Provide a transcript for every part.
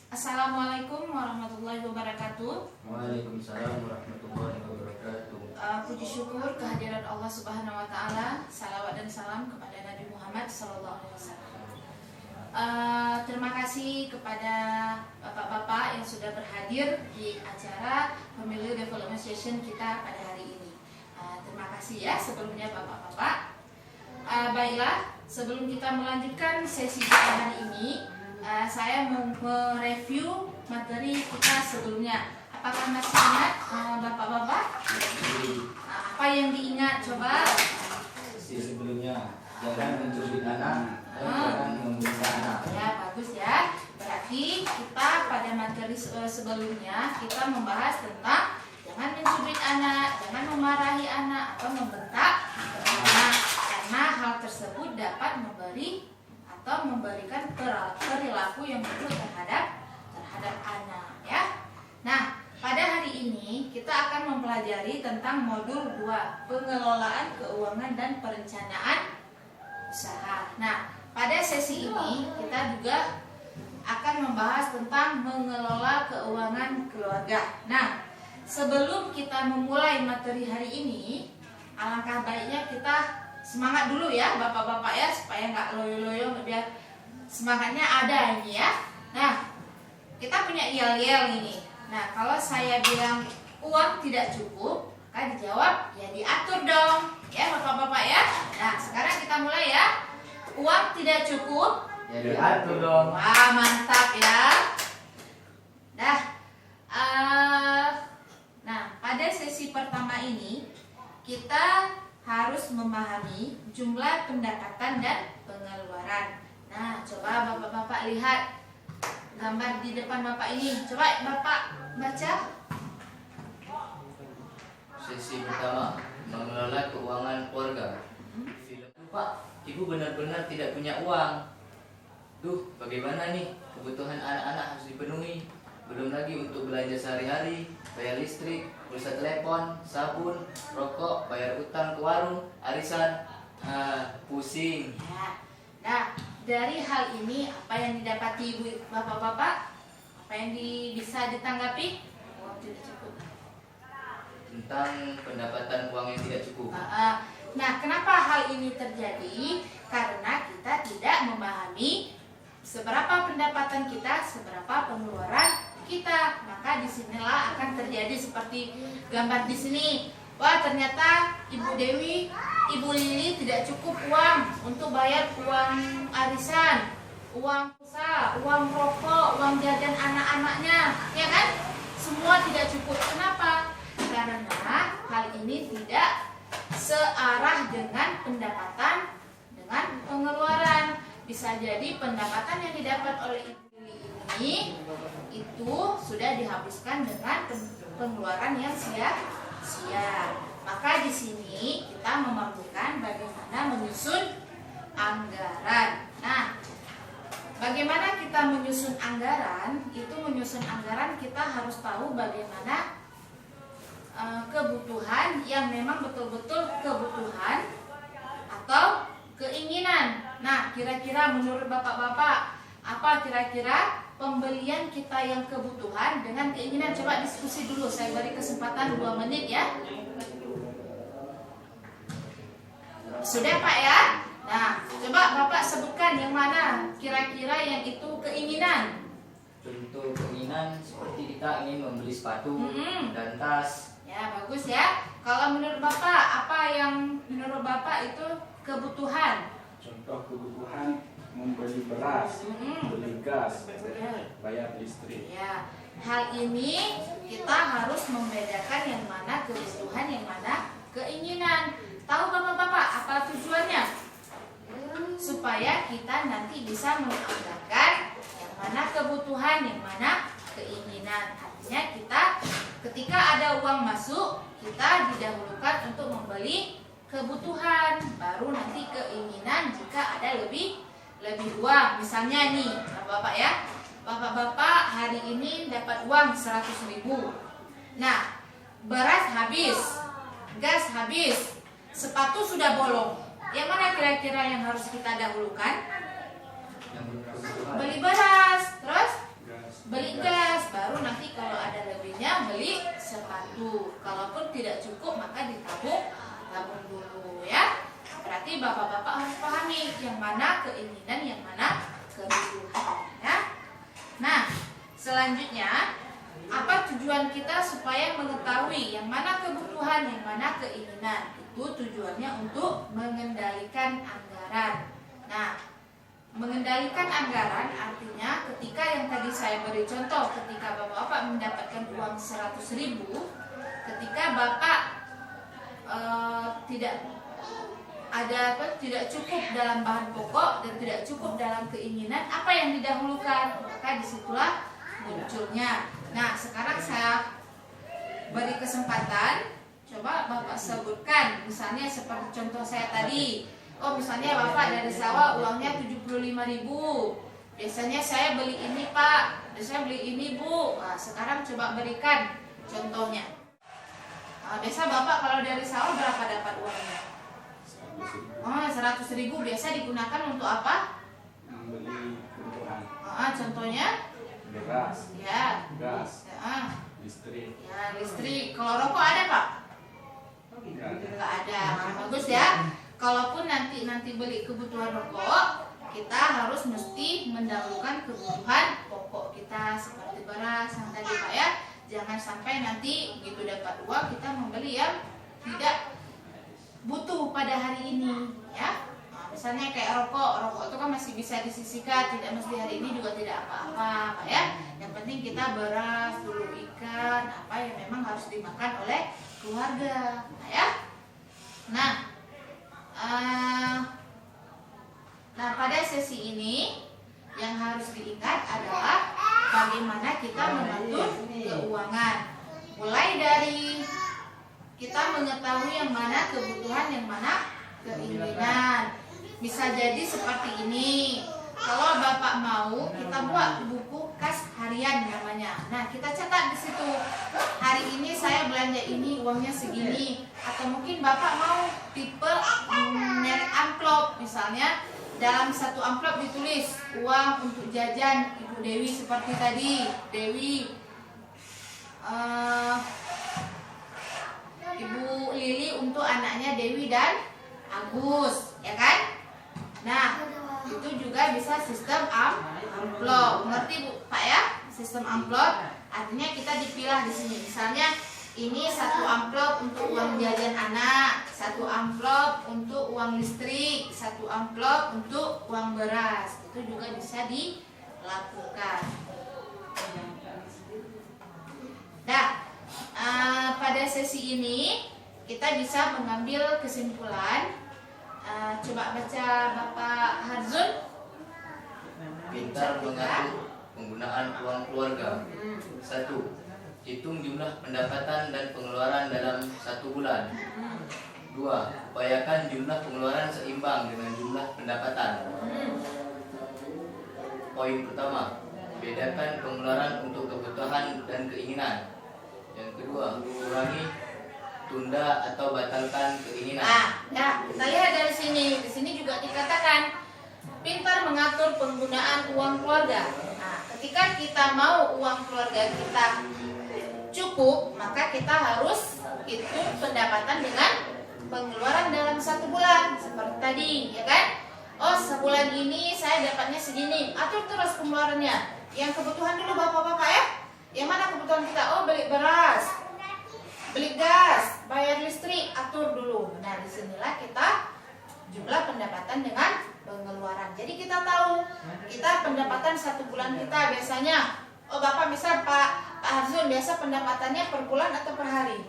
Assalamualaikum warahmatullahi wabarakatuh. Waalaikumsalam warahmatullahi wabarakatuh. Puji syukur kehadiran Allah Subhanahu wa taala. Salawat dan salam kepada Nabi Muhammad sallallahu alaihi wasallam. Terima kasih kepada bapak-bapak yang sudah berhadir di acara Pemilu Development Session kita pada hari ini. Terima kasih ya sebelumnya bapak-bapak. Baiklah, sebelum kita melanjutkan sesi kita hari ini, saya mau mereview materi kita sebelumnya. Apakah masih ingat bapak-bapak? Apa yang diingat coba? Sebelumnya jangan mencuri anak, jangan membela anak. Ya, bagus ya. Berarti kita pada materi sebelumnya kita membahas tentang jangan mencubit anak, jangan memarahi anak atau membentak anak, karena hal tersebut dapat memberikan perilaku yang buruk terhadap anak ya. Nah, pada hari ini kita akan mempelajari tentang modul 2, pengelolaan keuangan dan perencanaan usaha. Nah, pada sesi ini kita juga akan membahas tentang mengelola keuangan keluarga. Nah, sebelum kita memulai materi hari ini, alangkah baiknya kita semangat dulu ya bapak-bapak ya, supaya nggak loyo-loyo, biar semangatnya ada ini ya. Nah, kita punya yel-yel ini. Nah, kalau saya bilang uang tidak cukup, maka dijawab ya diatur dong ya bapak-bapak ya. Nah, sekarang kita mulai ya. Uang tidak cukup Ya diatur dong. wah, mantap ya. Nah, pada sesi pertama ini kita harus memahami jumlah pendapatan dan pengeluaran. Nah, coba bapak-bapak lihat gambar di depan bapak ini. Coba bapak baca. Sesi pertama, mengelola keuangan keluarga. Pak, ibu benar-benar tidak punya uang. Duh, bagaimana nih? Kebutuhan anak-anak harus dipenuhi. Belum lagi untuk belanja sehari-hari, bayar listrik, pulsa telepon, sabun, rokok, bayar utang ke warung, arisan. Pusing. Ya. Nah, dari hal ini apa yang didapati ibu bapak-bapak? Apa yang bisa ditanggapi? Uang tidak cukup. Tentang pendapatan uang yang tidak cukup. Nah, kenapa hal ini terjadi? Karena kita tidak memahami seberapa pendapatan kita, seberapa pengeluaran kita. Maka disinilah akan terjadi seperti gambar di sini. Wah, ternyata Ibu Dewi, Ibu Lili tidak cukup uang untuk bayar uang arisan, uang pulsa, uang rokok, uang jajan anak-anaknya, ya kan? Semua tidak cukup. Kenapa? Karena hal ini tidak searah dengan pendapatan dengan pengeluaran. Bisa jadi pendapatan yang didapat oleh Ibu Lili ini itu sudah dihabiskan dengan pengeluaran yang sia-sia. Maka di sini kita memerlukan bagaimana menyusun anggaran. Nah, bagaimana kita menyusun anggaran? Itu menyusun anggaran kita harus tahu bagaimana kebutuhan yang memang betul-betul kebutuhan atau keinginan. Nah, kira-kira menurut bapak-bapak, apa kira-kira pembelian kita yang kebutuhan dengan keinginan? Coba diskusi dulu, saya beri kesempatan 2 menit ya. Sudah Pak ya? Nah, coba bapak sebutkan yang mana kira-kira yang itu keinginan. Contoh keinginan seperti kita ingin membeli sepatu dan tas. Ya, bagus ya. Kalau menurut bapak, apa yang menurut bapak itu kebutuhan? Contoh kebutuhan membeli beras, beli gas, bayar listrik. Ya, hal ini kita harus membedakan yang mana kebutuhan, yang mana keinginan. Tahu bapak-bapak apa tujuannya? Supaya kita nanti bisa menganggarkan yang mana kebutuhan, yang mana keinginan. Artinya kita ketika ada uang masuk, kita didahulukan untuk membeli kebutuhan, baru nanti keinginan jika ada lebih uang. Misalnya nih bapak-bapak ya, bapak-bapak hari ini dapat uang 100.000. Nah, beras habis, gas habis, sepatu sudah bolong. Yang mana kira-kira yang harus kita dahulukan? Beli beras, terus beli tidak cukup maka tabung dulu ya. Berarti bapak-bapak harus pahami yang mana keinginan, yang mana kebutuhan ya. Nah, selanjutnya apa tujuan kita supaya mengetahui yang mana kebutuhan, yang mana keinginan? Itu tujuannya untuk mengendalikan anggaran. Nah, mengendalikan anggaran artinya ketika yang tadi saya beri contoh, ketika bapak-bapak mendapatkan uang 100.000, ketika bapak tidak cukup dalam bahan pokok dan tidak cukup dalam keinginan, apa yang didahulukan? Maka disitulah munculnya. Nah, sekarang saya beri kesempatan, coba bapak sebutkan, misalnya seperti contoh saya tadi. Oh, misalnya bapak dari sawah uangnya 75.000. Biasanya saya beli ini pak, biasanya beli ini bu. Nah, sekarang coba berikan contohnya. Nah, biasa bapak kalau dari sawah berapa dapat uangnya? 100.000. Biasa digunakan untuk apa? Membeli kebutuhan. Contohnya? Beras, Ya. gas, Ya. listrik. Ya, listrik. Kalau rokok ada pak? Nggak ada. Nah, bagus ya. Kalaupun nanti beli kebutuhan rokok, kita harus mesti mendahulukan kebutuhan pokok kita seperti beras yang tadi pak ya. Jangan sampai nanti begitu dapat uang kita membeli yang tidak butuh pada hari ini ya. Nah, misalnya kayak rokok itu kan masih bisa disisihkan, tidak mesti hari ini juga tidak apa-apa ya. Yang penting kita beras dulu, ikan, apa yang memang harus dimakan oleh keluarga, nah, ya. Nah, pada sesi ini yang harus diingat adalah bagaimana kita mengatur keuangan. Mulai dari kita mengetahui yang mana kebutuhan, yang mana keinginan. Bisa jadi seperti ini. Kalau bapak mau, kita buat buku kas harian namanya. Nah, kita catat di situ. Hari ini saya belanja ini, uangnya segini. Atau mungkin bapak mau tipe merek amplop, misalnya dalam satu amplop ditulis uang untuk jajan Ibu Dewi seperti tadi. Dewi, Ibu Lili untuk anaknya Dewi dan Agus, ya kan? Nah, itu juga bisa sistem amplop. Ngerti Bu, Pak ya? Sistem amplop artinya kita dipilah di sini. Misalnya ini satu amplop untuk uang jajan anak, satu amplop untuk uang listrik, satu amplop untuk uang beras. Itu juga bisa dilakukan. Nah, pada sesi ini kita bisa mengambil kesimpulan. Coba baca Bapak Harzun. Pintar mengatur penggunaan uang keluarga. 1. Hitung jumlah pendapatan dan pengeluaran dalam 1 bulan. 2. Upayakan jumlah pengeluaran seimbang dengan jumlah pendapatan. Poin pertama, bedakan pengeluaran untuk kebutuhan dan keinginan. Yang kedua, kurangi, tunda atau batalkan keinginan. Nah, kita lihat dari sini. Di sini juga dikatakan pintar mengatur penggunaan uang keluarga. Nah, ketika kita mau uang keluarga kita cukup, maka kita harus hitung pendapatan dengan pengeluaran dalam 1 bulan. Seperti tadi, ya kan? Oh, sebulan ini saya dapatnya segini. Atur terus pengeluarannya. Yang kebutuhan dulu bapak-bapak ya. Yang mana kebutuhan kita? Oh, beli beras, beli gas, bayar listrik, atur dulu. Nah, disinilah kita jumlah pendapatan dengan pengeluaran. Jadi kita tahu kita pendapatan 1 bulan kita biasanya. Oh, bapak bisa Pak Arzun biasa pendapatannya per bulan atau per hari?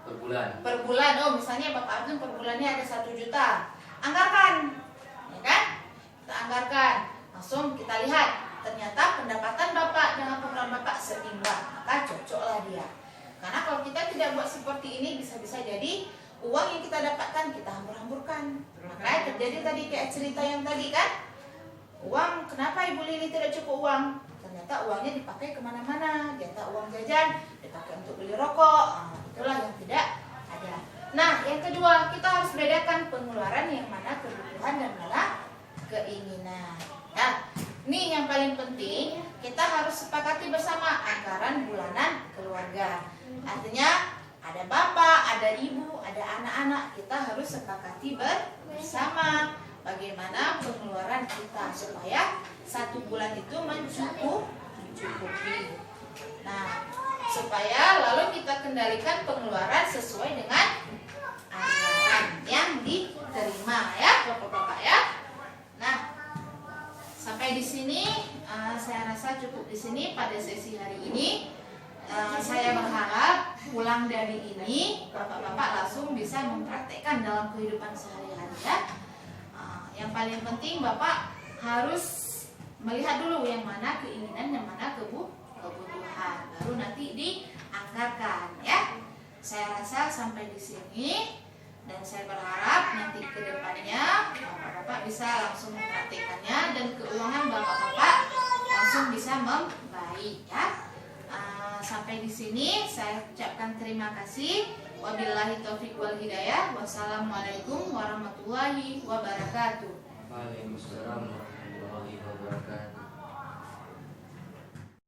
Per bulan. Per bulan. Oh, misalnya Bapak Arzun per bulannya ada 1 juta. Anggarkan, ya kan? Kita anggarkan. Langsung kita lihat. Ternyata pendapatan Bapak dengan pengeluaran Bapak seimbang. Maka cocoklah dia. Karena kalau kita tidak buat seperti ini, bisa-bisa jadi uang yang kita dapatkan kita hambur-hamburkan. Makanya terjadi tadi kayak cerita yang tadi kan, uang, kenapa Ibu Lili tidak cukup uang? Ternyata uangnya dipakai kemana-mana. Jatah uang jajan dipakai untuk beli rokok. Itulah yang tidak ada. Nah, yang kedua, kita harus bedakan pengeluaran yang mana kebutuhan dan mana keinginan. Nah, ini yang paling penting, kita harus sepakati bersama anggaran bulanan keluarga. Artinya ada bapak, ada ibu, ada anak-anak. Kita harus sepakati bersama bagaimana pengeluaran kita supaya 1 bulan itu mencukupi. Nah, supaya lalu kita kendalikan pengeluaran sesuai dengan anggaran yang diterima ya, Bapak-bapak ya. Nah, sampai di sini saya rasa cukup di sini pada sesi hari ini. Saya berharap pulang dari ini Bapak-bapak langsung bisa mempraktekkan dalam kehidupan sehari-hari ya. Yang paling penting Bapak harus melihat dulu yang mana keinginan, yang mana kebutuhan, baru nanti dianggarkan ya. Saya rasa sampai di sini dan saya berharap nanti ke depannya Bapak-bapak bisa langsung mempraktekannya dan keuangan Bapak-bapak langsung bisa membaik ya. Sampai di sini saya ucapkan terima kasih. Wabillahi taufiq wal hidayah. Wassalamualaikum warahmatullahi wabarakatuh. Waalaikumsalam warahmatullahi wabarakatuh.